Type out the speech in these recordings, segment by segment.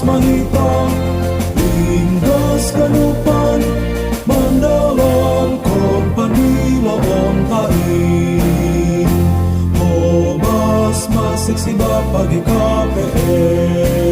mahita, ringgas kanupan, mandalan kon panilaon tain. Hobas masiksiba pagi KPS.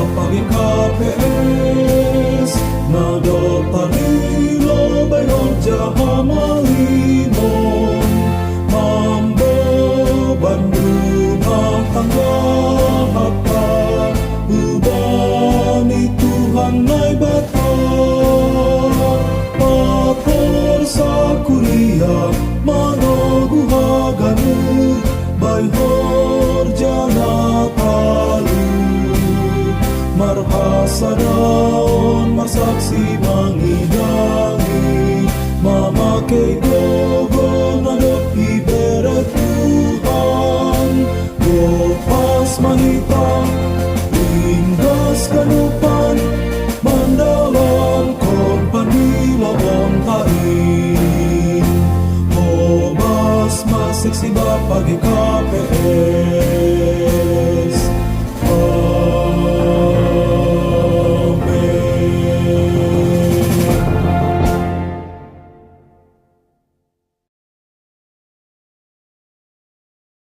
Pagi KPS nadotari bayon jahamalimon mambo Bandung tangga haka ubani Tuhan nai bata pakor sakuria manoguhaganu bayhor janatalu marhasadaon marsaksi mangidangi mamakai gogo nadot iberet Tuhan. Gopas mahita ringgas kanu